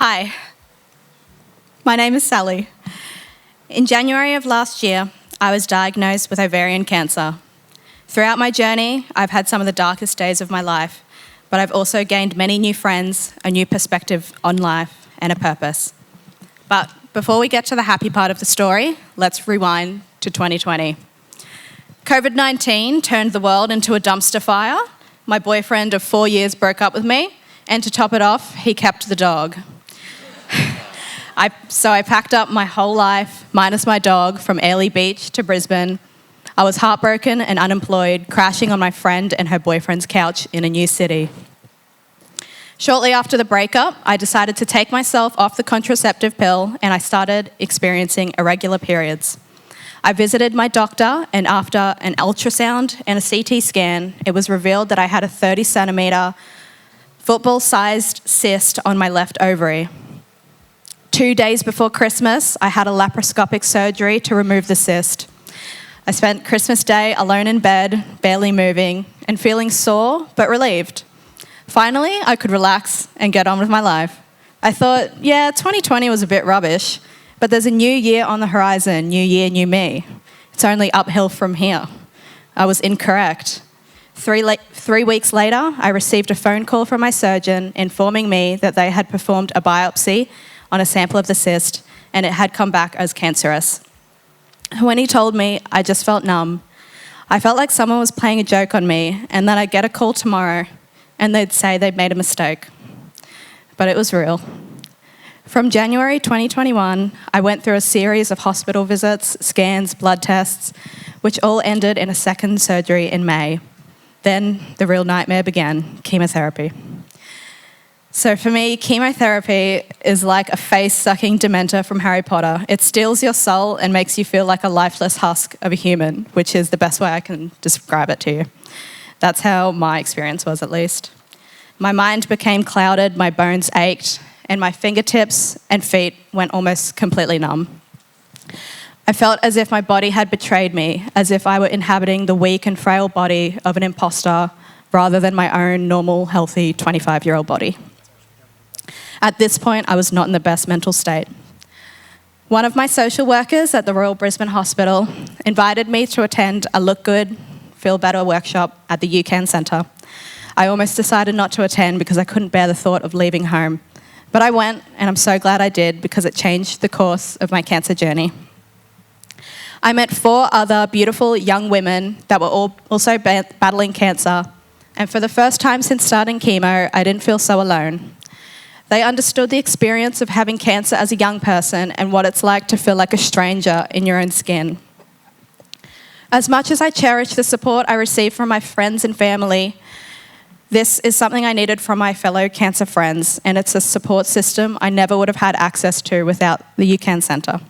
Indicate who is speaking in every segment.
Speaker 1: Hi, my name is Sally. In January of last year, I was diagnosed with ovarian cancer. Throughout my journey, I've had some of the darkest days of my life, but I've also gained many new friends, a new perspective on life, and a purpose. But before we get to the happy part of the story, let's rewind to 2020. COVID-19 turned the world into a dumpster fire. My boyfriend of 4 years broke up with me, and to top it off, he kept the dog. So I packed up my whole life, minus my dog, from Airlie Beach to Brisbane. I was heartbroken and unemployed, crashing on my friend and her boyfriend's couch in a new city. Shortly after the breakup, I decided to take myself off the contraceptive pill and I started experiencing irregular periods. I visited my doctor, and after an ultrasound and a CT scan, it was revealed that I had a 30-centimetre football-sized cyst on my left ovary. 2 days before Christmas, I had a laparoscopic surgery to remove the cyst. I spent Christmas Day alone in bed, barely moving, and feeling sore but relieved. Finally, I could relax and get on with my life. I thought, 2020 was a bit rubbish, but there's a new year on the horizon, new year, new me. It's only uphill from here. I was incorrect. 3 weeks later, I received a phone call from my surgeon informing me that they had performed a biopsy on a sample of the cyst, and it had come back as cancerous. When he told me, I just felt numb. I felt like someone was playing a joke on me, and that I'd get a call tomorrow, and they'd say they'd made a mistake. But it was real. From January 2021, I went through a series of hospital visits, scans, blood tests, which all ended in a second surgery in May. Then the real nightmare began, chemotherapy. So for me, chemotherapy is like a face-sucking dementor from Harry Potter. It steals your soul and makes you feel like a lifeless husk of a human, which is the best way I can describe it to you. That's how my experience was, at least. My mind became clouded, my bones ached, and my fingertips and feet went almost completely numb. I felt as if my body had betrayed me, as if I were inhabiting the weak and frail body of an imposter rather than my own normal, healthy 25-year-old body. At this point, I was not in the best mental state. One of my social workers at the Royal Brisbane Hospital invited me to attend a Look Good, Feel Better workshop at the UCAN Centre. I almost decided not to attend because I couldn't bear the thought of leaving home. But I went, and I'm so glad I did because it changed the course of my cancer journey. I met 4 other beautiful young women that were all also battling cancer, and for the first time since starting chemo, I didn't feel so alone. They understood the experience of having cancer as a young person and what it's like to feel like a stranger in your own skin. As much as I cherish the support I receive from my friends and family, this is something I needed from my fellow cancer friends, and it's a support system I never would have had access to without the UCAN Centre.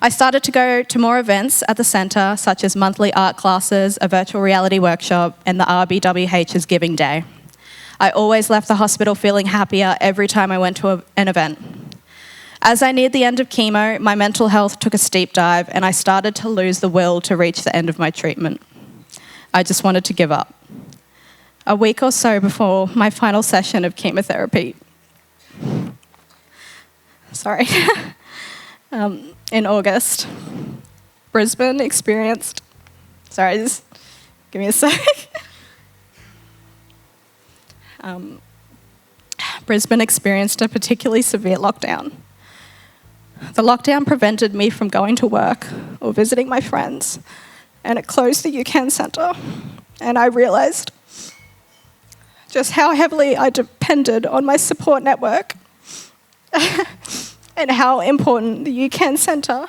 Speaker 1: I started to go to more events at the centre, such as monthly art classes, a virtual reality workshop, and the RBWH's Giving Day. I always left the hospital feeling happier every time I went to an event. As I neared the end of chemo, my mental health took a steep dive and I started to lose the will to reach the end of my treatment. I just wanted to give up. A week or so before my final session of chemotherapy, in August, Brisbane experienced, just give me a sec. Brisbane experienced a particularly severe lockdown. The lockdown prevented me from going to work or visiting my friends, and it closed the UCAN Centre, and I realised just how heavily I depended on my support network and how important the UCAN Centre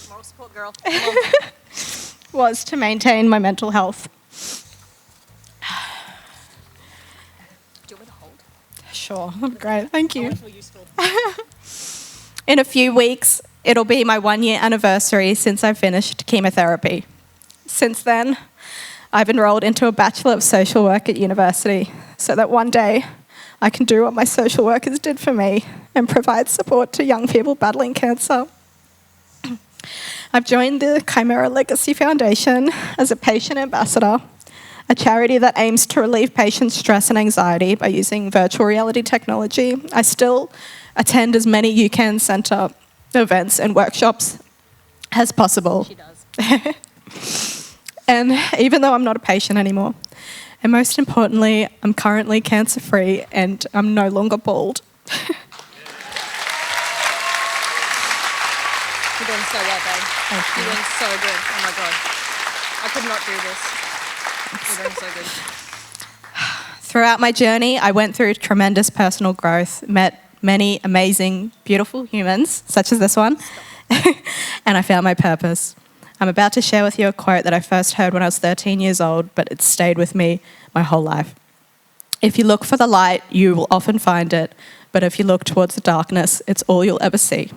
Speaker 2: moral support girl.
Speaker 1: was to maintain my mental health. Sure, great, thank you. In a few weeks, it'll be my 1-year anniversary since I finished chemotherapy. Since then, I've enrolled into a Bachelor of Social Work at university so that one day I can do what my social workers did for me and provide support to young people battling cancer. I've joined the Chimera Legacy Foundation as a patient ambassador a charity that aims to relieve patients' stress and anxiety by using virtual reality technology. I still attend as many UCAN Centre events and workshops as possible.
Speaker 2: She does.
Speaker 1: And even though I'm not a patient anymore, and most importantly, I'm currently cancer-free and I'm no longer bald.
Speaker 2: You're doing so well, babe.
Speaker 1: Thank you.
Speaker 2: You're doing so good. Oh my God. I could not do this. You're doing so good.
Speaker 1: Throughout my journey, I went through tremendous personal growth, met many amazing, beautiful humans, such as this one, and I found my purpose. I'm about to share with you a quote that I first heard when I was 13 years old, but it's stayed with me my whole life. If you look for the light, you will often find it, but if you look towards the darkness, it's all you'll ever see.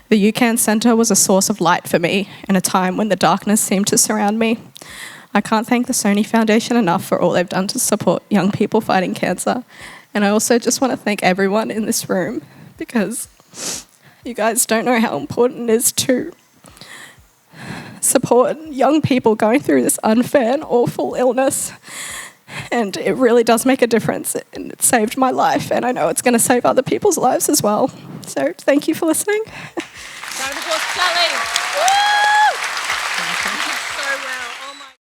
Speaker 1: The UCAN Centre was a source of light for me in a time when the darkness seemed to surround me. I can't thank the Sony Foundation enough for all they've done to support young people fighting cancer. And I also just want to thank everyone in this room, because you guys don't know how important it is to support young people going through this unfair and awful illness. And it really does make a difference, and it saved my life, and I know it's going to save other people's lives as well. So thank you for listening.
Speaker 2: Round of applause, Sally. Woo!